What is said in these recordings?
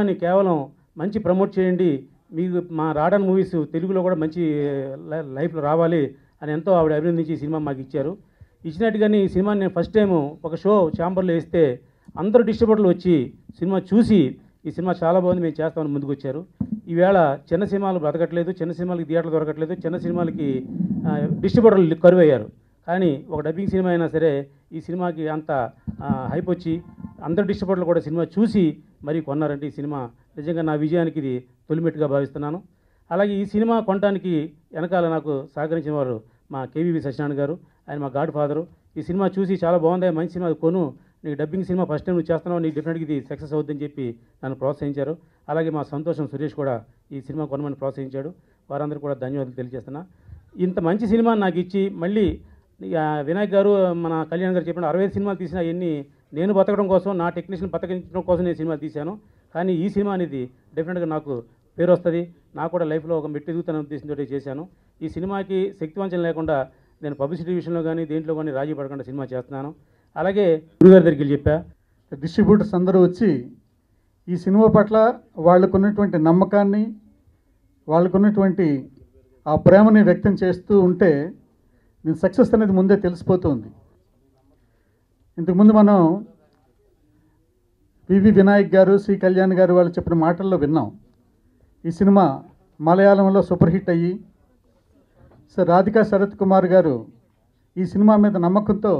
సినిమాని కేవలం మంచి ప్రమోట్ చేయండి, మీకు మా రాడన్ మూవీస్ తెలుగులో కూడా మంచి లైఫ్లో రావాలి అని ఎంతో ఆవిడ అభినందించి ఈ సినిమా మాకు ఇచ్చారు. ఇచ్చినట్టుగానే ఈ సినిమాని నేను ఫస్ట్ టైము ఒక షో ఛాంబర్లో వేస్తే అందరూ డిస్ట్రిబ్యూటర్లు వచ్చి సినిమా చూసి ఈ సినిమా చాలా బాగుంది, మేము చేస్తామని ముందుకు వచ్చారు. ఈవేళ చిన్న సినిమాలు బ్రతకట్లేదు, చిన్న సినిమాలకి థియేటర్లు దొరకట్లేదు, చిన్న సినిమాలకి డిస్ట్రిబ్యూటర్లు కరువయ్యారు. కానీ ఒక డబ్బింగ్ సినిమా అయినా సరే ఈ సినిమాకి అంత హైప్ వచ్చి అందరు డిస్ట్రిబ్యూటర్లు కూడా సినిమా చూసి మరీ కొన్నారంటే ఈ సినిమా నిజంగా నా విజయానికి ఇది తొలిమెట్టుగా భావిస్తున్నాను. అలాగే ఈ సినిమా కొనడానికి వెనకాల నాకు సహకరించిన వారు మా కేవీవి సత్యనారాయణ గారు, ఆయన మా గాడ్ ఫాదరు. ఈ సినిమా చూసి చాలా బాగుంది, మంచి సినిమా కొను, నీకు డబ్బింగ్ సినిమా ఫస్ట్ టైం నువ్వు చేస్తున్నావు, నీకు డెఫినెట్గా ఇది సక్సెస్ అవుతుందని చెప్పి నన్ను ప్రోత్సహించారు. అలాగే మా సంతోషం సురేష్ కూడా ఈ సినిమా కొనమని ప్రోత్సహించాడు. వారందరూ కూడా ధన్యవాదాలు తెలియజేస్తున్నా. ఇంత మంచి సినిమా నాకు ఇచ్చి మళ్ళీ వినాయక్ గారు మన కళ్యాణ్ గారు చెప్పిన 65 సినిమాలు తీసిన అవన్నీ నేను బతకడం కోసం, నా టెక్నీషియన్ బతకించడం కోసం నేను సినిమాలు తీశాను. కానీ ఈ సినిమా అనేది డెఫినెట్గా నాకు పేరు వస్తుంది, నాకు కూడా లైఫ్లో ఒక మెట్టు ఎదుగుతాను ఉద్దేశంతో చేశాను. ఈ సినిమాకి శక్తివంచన లేకుండా నేను పబ్లిసిటీ విషయంలో కానీ దేంట్లో కానీ రాజీ పడకుండా సినిమా చేస్తున్నాను. అలాగే గురుగారి దగ్గరికి చెప్పా, డిస్ట్రిబ్యూటర్స్ అందరూ వచ్చి ఈ సినిమా పట్ల వాళ్ళకున్నటువంటి నమ్మకాన్ని, వాళ్ళకున్నటువంటి ఆ ప్రేమని వ్యక్తం చేస్తూ ఉంటే నేను సక్సెస్ అనేది ముందే తెలిసిపోతుంది. ఇంతకుముందు మనం వివి వినాయక్ గారు, సి కళ్యాణ్ గారు వాళ్ళు చెప్పిన మాటల్లో విన్నాం. ఈ సినిమా మలయాళంలో సూపర్ హిట్ అయ్యి సార్ రాధికా శరత్ కుమార్ గారు ఈ సినిమా మీద నమ్మకంతో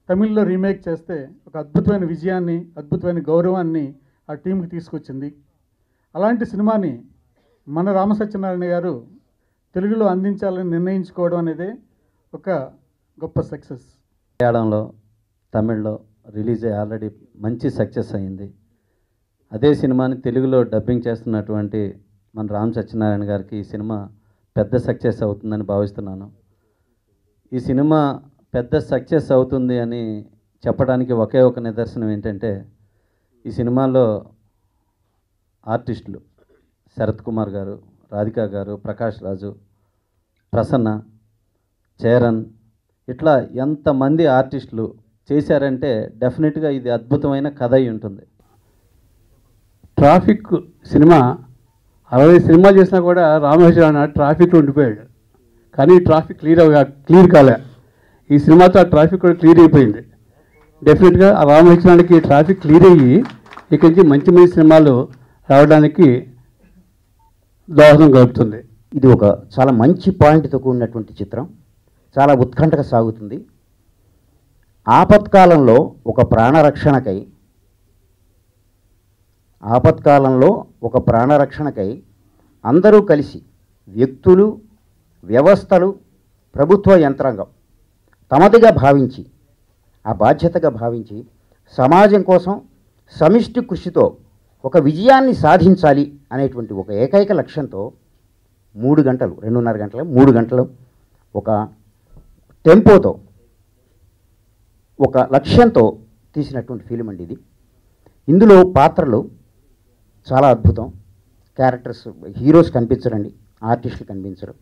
తమిళ్లో రీమేక్ చేస్తే ఒక అద్భుతమైన విజయాన్ని, అద్భుతమైన గౌరవాన్ని ఆ టీంకి తీసుకొచ్చింది. అలాంటి సినిమాని మన రామసత్యనారాయణ గారు తెలుగులో అందించాలని నిర్ణయించుకోవడం అనేది ఒక గొప్ప సక్సెస్. మలయాళంలో, తమిళ్లో రిలీజ్ అయ్యి ఆల్రెడీ మంచి సక్సెస్ అయింది. అదే సినిమాని తెలుగులో డబ్బింగ్ చేస్తున్నటువంటి మన రామ్ సత్యనారాయణ గారికి ఈ సినిమా పెద్ద సక్సెస్ అవుతుందని భావిస్తున్నాను. ఈ సినిమా పెద్ద సక్సెస్ అవుతుంది అని చెప్పడానికి ఒకే ఒక నిదర్శనం ఏంటంటే, ఈ సినిమాలో ఆర్టిస్టులు శరత్ కుమార్ గారు, రాధికా గారు, ప్రకాష్ రాజు, ప్రసన్న, చేరన్, ఇట్లా ఎంతమంది ఆర్టిస్టులు చేశారంటే డెఫినెట్గా ఇది అద్భుతమైన కథ అయి ఉంటుంది. ట్రాఫిక్ సినిమా 60 సినిమాలు చేసినా కూడా రామేశ్వరరావు ట్రాఫిక్లో ఉండిపోయాడు. కానీ ట్రాఫిక్ క్లియర్ కాలే. ఈ సినిమాతో ఆ ట్రాఫిక్ కూడా క్లియర్ అయిపోయింది. డెఫినెట్గా ఆ రామేశ్వరానికి ట్రాఫిక్ క్లియర్ అయ్యి ఇక్కడి నుంచి మంచి మంచి సినిమాలు రావడానికి దోహదం కలుపుతుంది. ఇది ఒక చాలా మంచి పాయింట్తో కూడినటువంటి చిత్రం, చాలా ఉత్కంఠగా సాగుతుంది. ఆపత్కాలంలో ఒక ప్రాణరక్షణకై అందరూ కలిసి, వ్యక్తులు, వ్యవస్థలు, ప్రభుత్వ యంత్రాంగం తమదిగా భావించి, ఆ బాధ్యతగా భావించి సమాజం కోసం సమిష్టి కృషితో ఒక విజయాన్ని సాధించాలి అనేటువంటి ఒక ఏకైక లక్ష్యంతో 3 గంటలు, 2.5 గంటలు, 3 గంటలు ఒక టెంపోతో, ఒక లక్ష్యంతో తీసినటువంటి ఫిలిం అండి ఇది. ఇందులో పాత్రలు చాలా అద్భుతం. క్యారెక్టర్స్, హీరోస్ కనిపించరండి, ఆర్టిస్టులు కనిపించరు,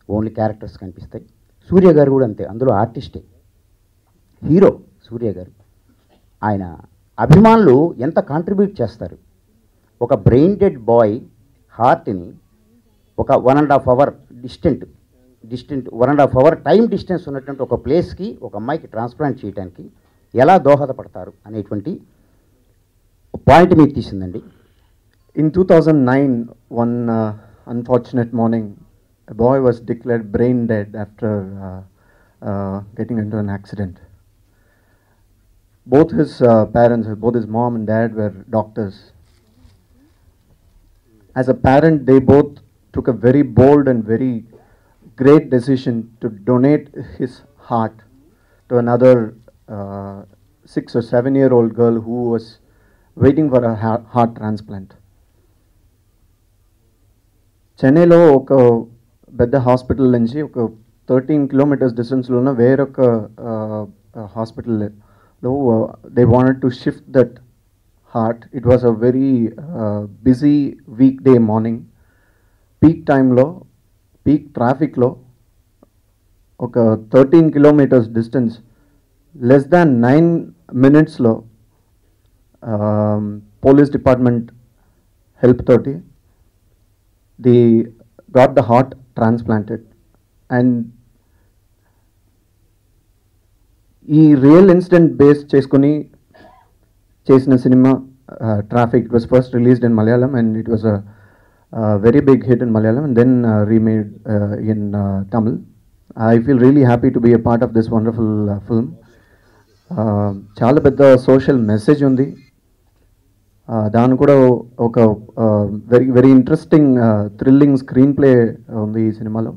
ఓన్లీ క్యారెక్టర్స్ కనిపిస్తాయి. సూర్య గారు కూడా అంతే, అందులో ఆర్టిస్టే హీరో. సూర్య గారు ఆయన అభిమానులు ఎంత కాంట్రిబ్యూట్ చేస్తారు. ఒక బ్రెయిన్ డెడ్ బాయ్ హార్ట్ని ఒక 1.5 hour distant 1.5 hour time distance ఉన్నటువంటి ఒక ప్లేస్కి ఒక అమ్మాయికి ట్రాన్స్ప్లాంట్ చేయడానికి ఎలా దోహదపడతారు అనేటువంటి పాయింట్ మీకు తీసిందండి. In 2009, one unfortunate morning, a boy was declared brain dead after getting into an accident. Both his parents, both his mom and dad were doctors. As a parent, they both took a very bold and very great decision to donate his heart to another 6 or 7-year-old girl who was waiting for a heart transplant. చెన్నైలో ఒక పెద్ద hospital నుంచి ఒక 13 kilometres డిస్టెన్స్లో ఉన్న వేరొక హాస్పిటల్లో they wanted to shift that heart. It was a very busy week day morning, peak టైంలో, పీక్ ట్రాఫిక్లో ఒక 13 kilometres distance less than 9 minutes police department help తోటి the got the heart transplanted. And ఈ real incident base చేసుకుని చేసిన cinema Traffic. It was first released in Malayalam and it was a very big hit in Malayalam and then remade in Tamil. I feel really happy to be a part of this wonderful film. చాలా పెద్ద social message ఉంది. దాని కూడా ఒక very very interesting thrilling screen play ఉంది ఈ సినిమాలో.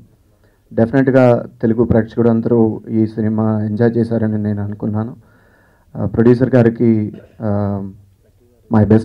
డెఫినెట్గా తెలుగు ప్రేక్షకుడు అందరూ ఈ సినిమా ఎంజాయ్ చేశారని నేను అనుకున్నాను. ప్రొడ్యూసర్ గారికి మై బెస్ట్